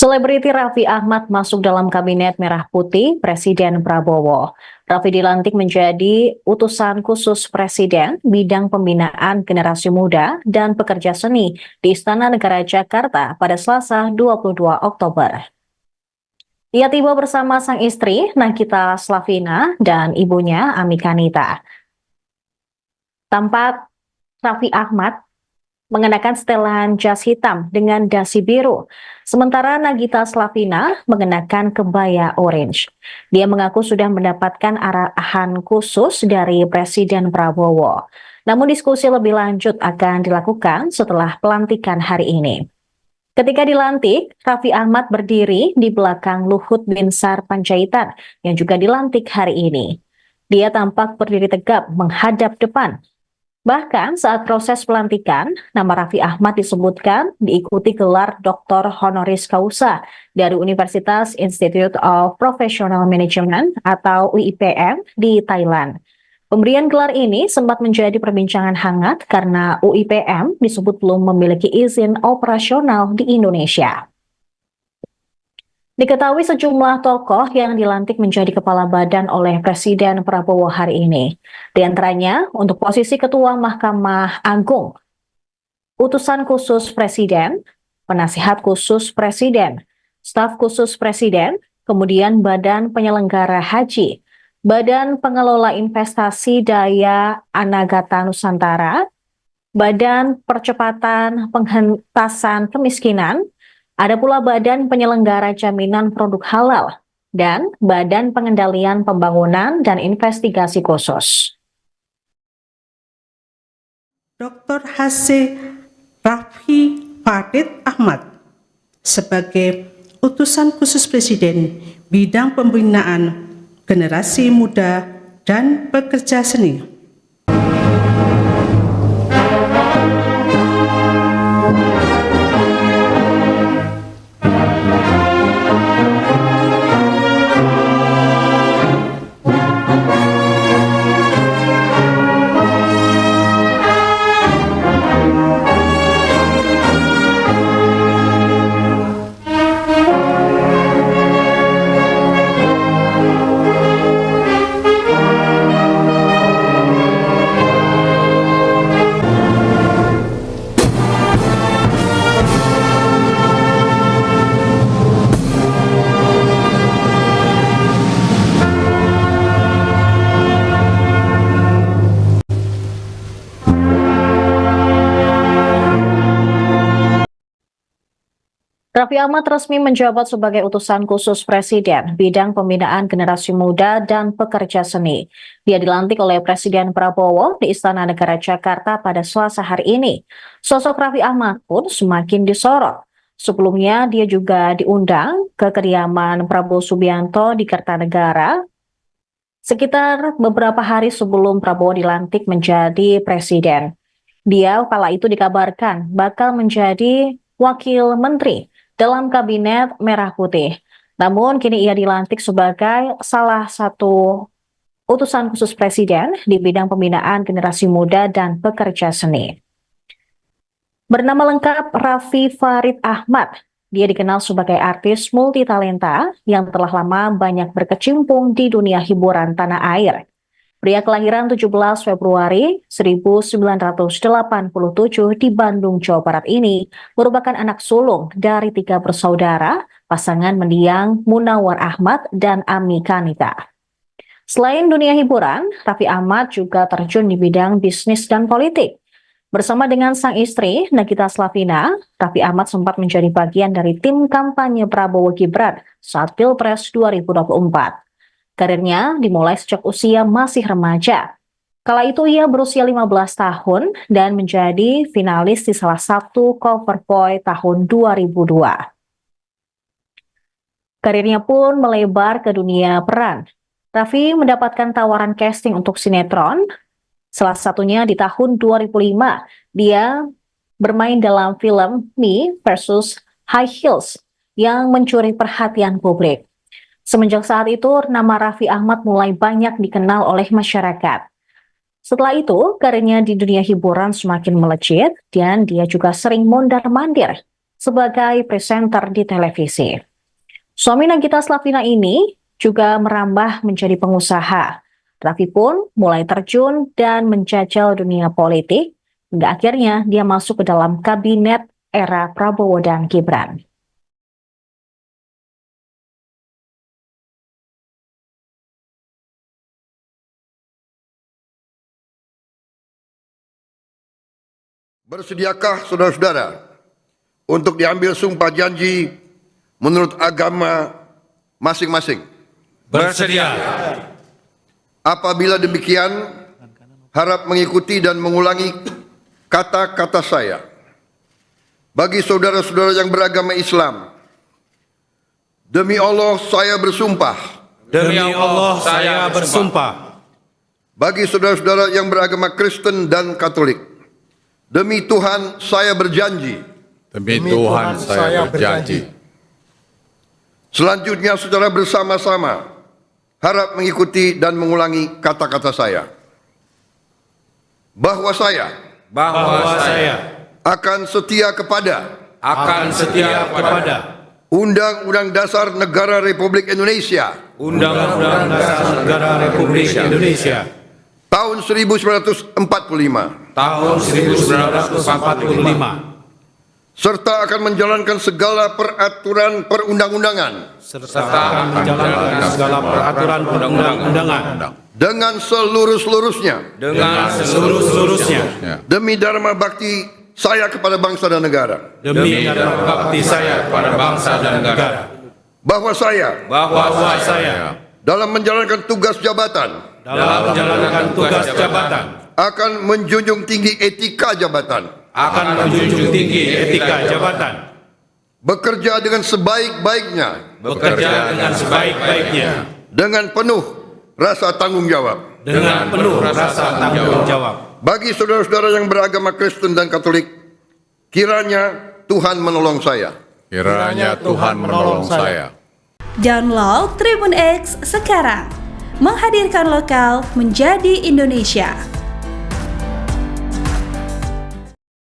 Selebriti Raffi Ahmad masuk dalam Kabinet Merah Putih Presiden Prabowo. Raffi dilantik menjadi utusan khusus Presiden bidang pembinaan generasi muda dan pekerja seni di Istana Negara Jakarta pada Selasa 22 Oktober. Ia tiba bersama sang istri Nagita Slavina dan ibunya Ami Kanita. Tampak Raffi Ahmad mengenakan setelan jas hitam dengan dasi biru, sementara Nagita Slavina mengenakan kebaya orange. Dia mengaku sudah mendapatkan arahan khusus dari Presiden Prabowo. Namun diskusi lebih lanjut akan dilakukan setelah pelantikan hari ini. Ketika dilantik, Raffi Ahmad berdiri di belakang Luhut Binsar Panjaitan yang juga dilantik hari ini. Dia tampak berdiri tegap menghadap depan. Bahkan saat proses pelantikan, nama Raffi Ahmad disebutkan diikuti gelar Dr. Honoris Causa dari Universitas Institute of Professional Management atau UIPM di Thailand. Pemberian gelar ini sempat menjadi perbincangan hangat karena UIPM disebut belum memiliki izin operasional di Indonesia. Diketahui sejumlah tokoh yang dilantik menjadi kepala badan oleh Presiden Prabowo hari ini. Di antaranya untuk posisi Ketua Mahkamah Agung, utusan khusus Presiden, penasihat khusus Presiden, staf khusus Presiden, kemudian Badan Penyelenggara Haji, Badan Pengelola Investasi Daya Anagata Nusantara, Badan Percepatan Penghentasan Kemiskinan, ada pula Badan Penyelenggara Jaminan Produk Halal, dan Badan Pengendalian Pembangunan dan Investigasi Khusus. Dr. H.C. Raffi Ahmad sebagai utusan khusus Presiden bidang pembinaan generasi muda dan pekerja seni. Raffi Ahmad resmi menjabat sebagai utusan khusus Presiden bidang pembinaan generasi muda dan pekerja seni. Dia dilantik oleh Presiden Prabowo di Istana Negara Jakarta pada Selasa hari ini. Sosok Raffi Ahmad pun semakin disorot. Sebelumnya dia juga diundang ke kediaman Prabowo Subianto di Kertanegara sekitar beberapa hari sebelum Prabowo dilantik menjadi presiden. Dia kala itu dikabarkan bakal menjadi wakil menteri dalam Kabinet Merah Putih. Namun kini ia dilantik sebagai salah satu utusan khusus Presiden di bidang pembinaan generasi muda dan pekerja seni. Bernama lengkap Raffi Farid Ahmad. Dia dikenal sebagai artis multitalenta yang telah lama banyak berkecimpung di dunia hiburan tanah air. Pria kelahiran 17 Februari 1987 di Bandung, Jawa Barat ini merupakan anak sulung dari 3 bersaudara, pasangan mendiang Munawar Ahmad dan Ami Kanita. Selain dunia hiburan, Raffi Ahmad juga terjun di bidang bisnis dan politik. Bersama dengan sang istri, Nagita Slavina, Raffi Ahmad sempat menjadi bagian dari tim kampanye Prabowo Gibran saat Pilpres 2024. Karirnya dimulai sejak usia masih remaja. Kala itu ia berusia 15 tahun dan menjadi finalis di salah satu cover boy tahun 2002. Karirnya pun melebar ke dunia peran. Raffi mendapatkan tawaran casting untuk sinetron, salah satunya di tahun 2005. Dia bermain dalam film Me versus High Heels yang mencuri perhatian publik. Semenjak saat itu, nama Raffi Ahmad mulai banyak dikenal oleh masyarakat. Setelah itu, karirnya di dunia hiburan semakin melejit dan dia juga sering mondar-mandir. sebagai presenter di televisi. Suami Nagita Slavina ini juga merambah menjadi pengusaha. Raffi pun mulai terjun dan menjajal dunia politik, hingga akhirnya dia masuk ke dalam kabinet era Prabowo dan Gibran. Bersediakah saudara-saudara untuk diambil sumpah janji menurut agama masing-masing? Bersedia. Apabila demikian, harap mengikuti dan mengulangi kata-kata saya. Bagi saudara-saudara yang beragama Islam, demi Allah saya bersumpah. Demi Allah saya bersumpah. Bagi saudara-saudara yang beragama Kristen dan Katolik, demi Tuhan saya berjanji. Demi Tuhan saya berjanji. Selanjutnya saudara bersama-sama harap mengikuti dan mengulangi kata-kata saya. Bahwa saya akan setia kepada Undang-Undang Dasar Negara Republik Indonesia Undang-Undang Dasar Negara Republik Indonesia tahun 1945 tahun 1945 serta akan menjalankan segala peraturan perundang-undangan dengan seluruh-seluruhnya demi dharma bakti saya kepada bangsa dan negara. Bahwa saya dalam menjalankan tugas jabatan akan menjunjung tinggi etika jabatan, bekerja dengan sebaik-baiknya dengan penuh rasa tanggung jawab. Bagi saudara-saudara yang beragama Kristen dan Katolik, kiranya Tuhan menolong saya. Download Tribun X sekarang, menghadirkan lokal menjadi Indonesia.